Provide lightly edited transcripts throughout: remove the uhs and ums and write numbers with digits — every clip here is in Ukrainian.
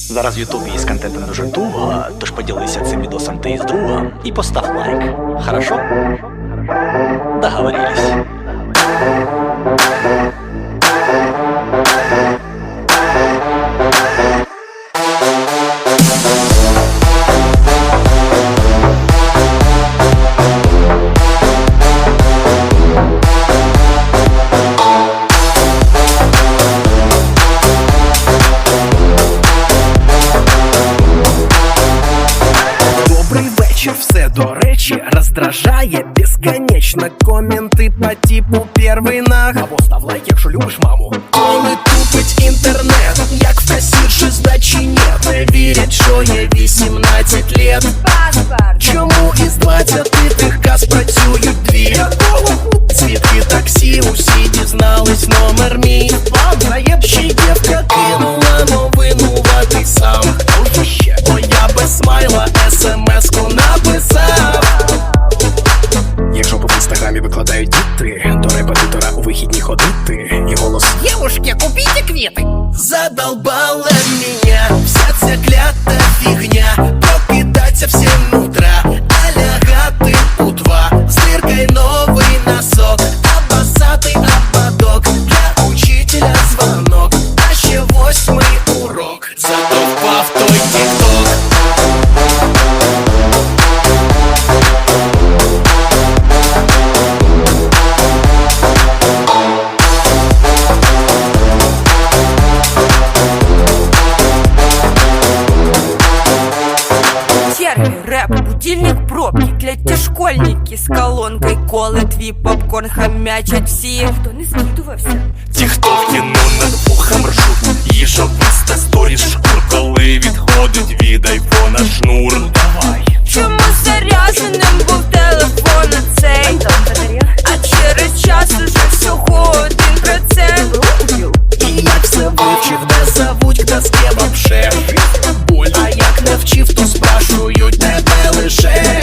Зараз в Ютубі із контентом дуже туго, тож поділися цим відосом ти із другом і постав лайк. Хорошо? Договорились. Все до речи раздражає безконечно. Коменти по типу первий нах, або став лайк, якщо любиш маму. Коли тупить інтернет, як в касірші здачі нет. Не вірять, що є 18 лет. Чому із 20 тих кас працюють дві? Свідки таксі усі дізнались номер мій. Ще дівка кинула новину, а ти сам. Хто ж ще? Бо я без смайла смс-ку написав. Якщо по інстаграмі викладають діти, до репетитора у вихідні ходити. І голос: «Девушки, купите квіти!» Задолбала меня вся ця клята фігня. Прокидаться всем утра, а лягати у 2. З диркой новий носок, обоссатий ободок. Для учителя звонок, а ще 8-й урок. Задовбав той тік-ток. Рэп, будильник, пробки, клятя школьники з колонкой коли твій попкорн хамячать всі. Хто не скидувався? Ті, хто в кіно над вухом ржуть, їжовиста сторіс шкур, коли відходить від айфона шнур. Чому зарядженим був телефон цей? А через час уже всього 1%. І як все вивчив, де забудь, хто з ким вообще. А як не вчив, то спрашують тебе лише.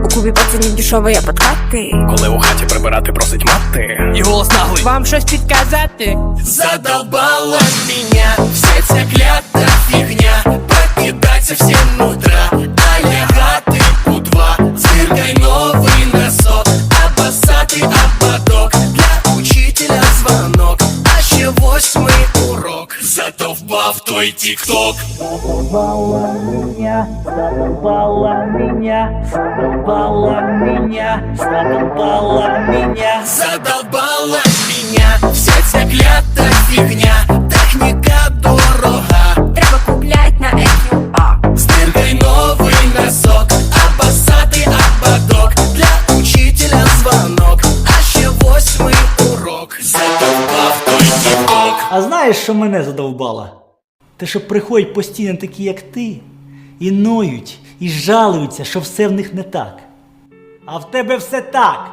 У клубі пацанів дешеві подкати. Коли у хаті прибирати просить мати, і голос наглий: Вам щось підказати? задолбала меня вся ця клята фігня. Прокидаться всем утра, а лягати у 2. З диркой новий носок, обоссатий ободок. Для учителя звонок, а ще 8-й урок. Задовбав той тік-ток. Задолбала меня, задолбала меня, задолбала меня, задолбала меня. Задолбала меня вся ця клята фігня. Техніка дорога, Треба куплять на EQA. з диркой новий носок, обоссатий ободок. Для учителя звонок, а ще 8-й урок. Задовбав той тік-ток. А знаєш, що мене задовбало? Те, що приходять постійно такі, як ти, і ноють, і жалуються, що все в них не так. А в тебе все так.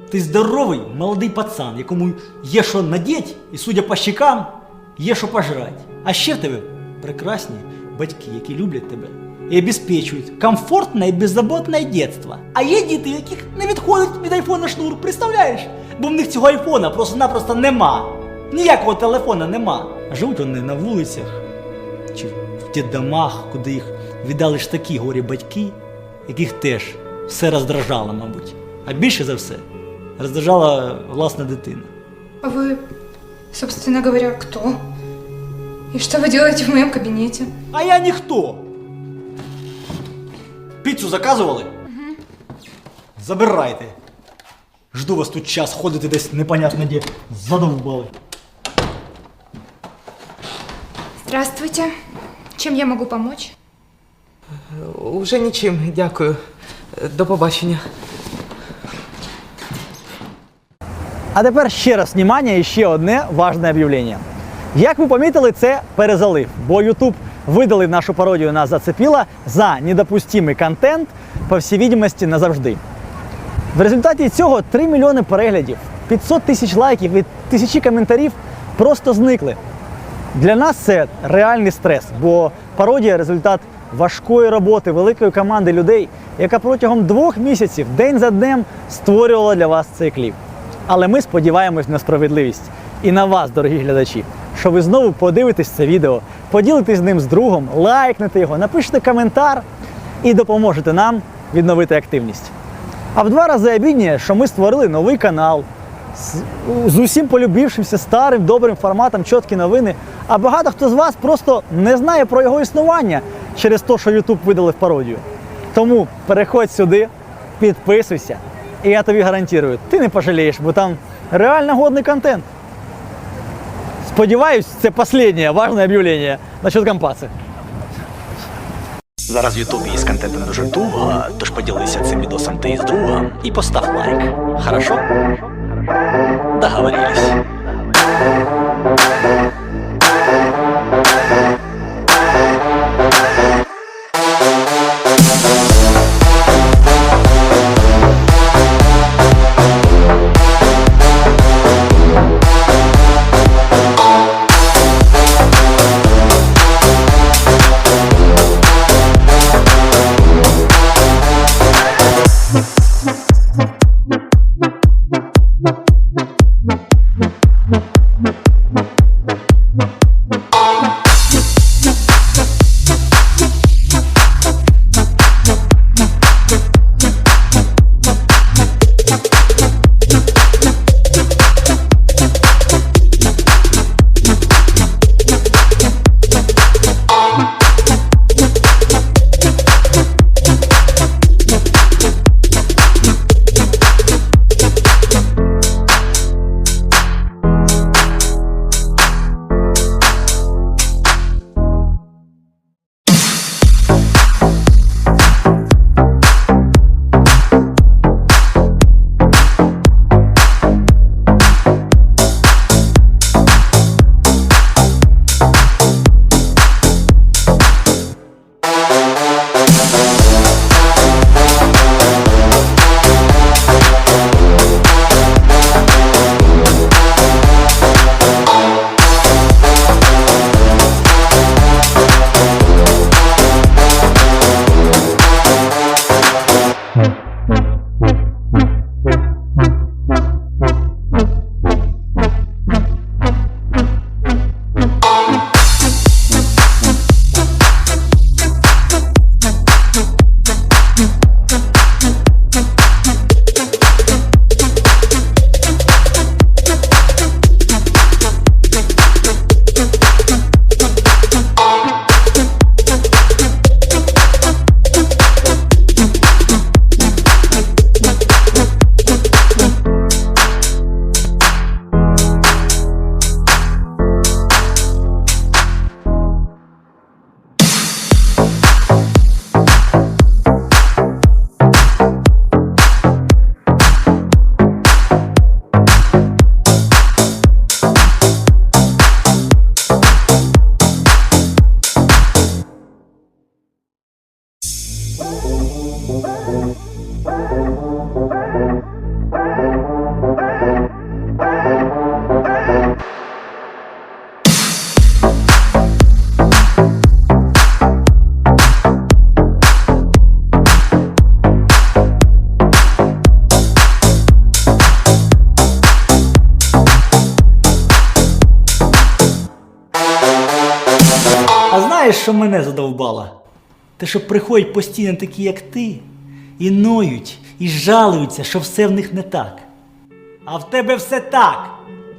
Ти здоровий, молодий пацан, якому є що надіть, і, судя по щекам, є що пожрати. А ще в тебе прекрасні батьки, які люблять тебе і обезпечують комфортне і беззаботне дитинство. А є діти, в яких не відходить від айфона шнур, представляєш? Бо в них цього айфона просто-напросто нема. Ніякого телефона нема. А живуть вони на вулицях чи в тих домах, куди їх віддали ж такі горі батьки, яких теж все роздражало, мабуть. А більше за все роздражала власна дитина. А вы, собственно говоря, кто? И что вы делаете в моем кабинете? А я ніхто. Піцу заказували? Угу. Забирайте. Жду вас тут час, ходите десь непонятно де. Задовбали. Здравствуйте. Чем я могу помочь? Уже нічим, дякую. До побачення. А тепер ще раз внимання і ще одне важне об'явлення. Як ви помітили, це перезалив, бо YouTube видалив нашу пародію на «Зацепила» за недопустимий контент, по всій відомості, назавжди. В результаті цього 3 мільйони переглядів, 500 тисяч лайків і тисячі коментарів просто зникли. Для нас це реальний стрес, бо пародія – результат важкої роботи великої команди людей, яка протягом 2 місяців, день за днем, створювала для вас цей кліп. Але ми сподіваємось на справедливість і на вас, дорогі глядачі, що ви знову подивитесь це відео, поділитесь з ним з другом, лайкнете його, напишете коментар і допоможете нам відновити активність. А в 2 рази обідніє, що ми створили новий канал з усім полюбившимся старим добрим форматом «Чоткі новини», а багато хто з вас просто не знає про його існування через те, що YouTube видалив пародію. Тому переходь сюди, підписуйся, і я тобі гарантую, ти не пожалієш, бо там реально годний контент. Сподіваюсь, це останнє важне об'явлення насчет компаси. Зараз в Ютубі із контентом дуже туго, тож поділися цим відосом ти з другом і постав лайк. Хорошо? Договорились. Знаєш, що мене задовбало? Те, що приходять постійно такі, як ти, і ноють, і жалуються, що все в них не так. А в тебе все так.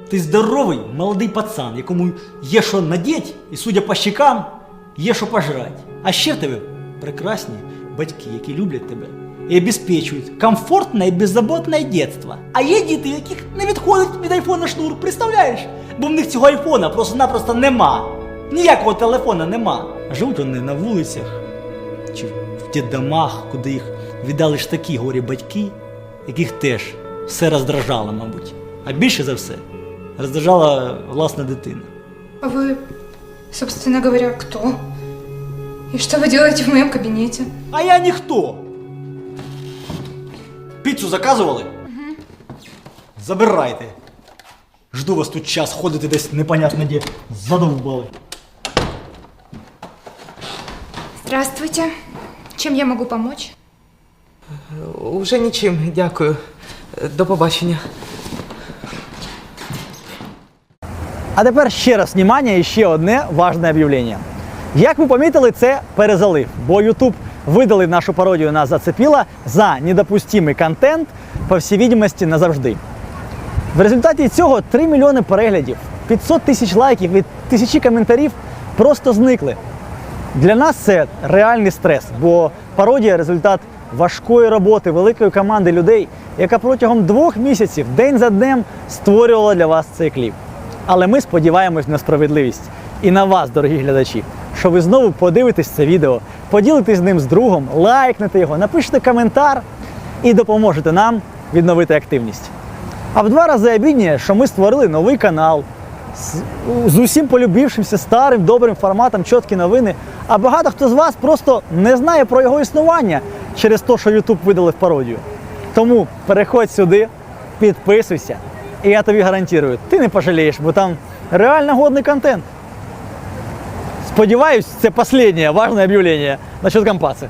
Ти здоровий, молодий пацан, якому є що надіть, і, судя по щекам, є що пожрати. А ще в тебе прекрасні батьки, які люблять тебе і обезпечують комфортне і беззаботне дитинство. А є діти, яких не відходить від айфона шнур, представляєш? Бо в них цього айфона просто-напросто нема. Ніякого телефона нема. А живуть вони на вулицях чи в тих домах, куди їх віддали ж такі горі батьки, яких теж все роздражало, мабуть. А більше за все роздражала власна дитина. А вы, собственно говоря, кто? И что вы делаете в моем кабинете? А я ніхто. Піцу заказували? Угу. Забирайте. Жду вас тут час, ходите десь непонятно де. Задовбали. Здравствуйте. Чем я могу помочь? Уже нічим, дякую. До побачення. А тепер ще раз внимання і ще одне важне об'явлення. Як ви помітили, це перезалив, бо YouTube видали нашу пародію на «Зацепила» за недопустимий контент, по всій відомості, назавжди. В результаті цього 3 мільйони переглядів, 500 тисяч лайків і тисячі коментарів просто зникли. Для нас це реальний стрес, бо пародія – результат важкої роботи великої команди людей, яка протягом 2 місяців, день за днем, створювала для вас цей кліп. Але ми сподіваємось на справедливість і на вас, дорогі глядачі, що ви знову подивитесь це відео, поділитесь з ним з другом, лайкнете його, напишете коментар і допоможете нам відновити активність. А в 2 рази обідніє, що ми створили новий канал з усім полюбившимся старим добрим форматом «Чоткі новини», а багато хто з вас просто не знає про його існування через те, що YouTube видалив пародію. Тому переходь сюди, підписуйся, і я тобі гарантую, ти не пожалієш, бо там реально годний контент. Сподіваюсь, це останнє важне об'явлення насчет Компаси.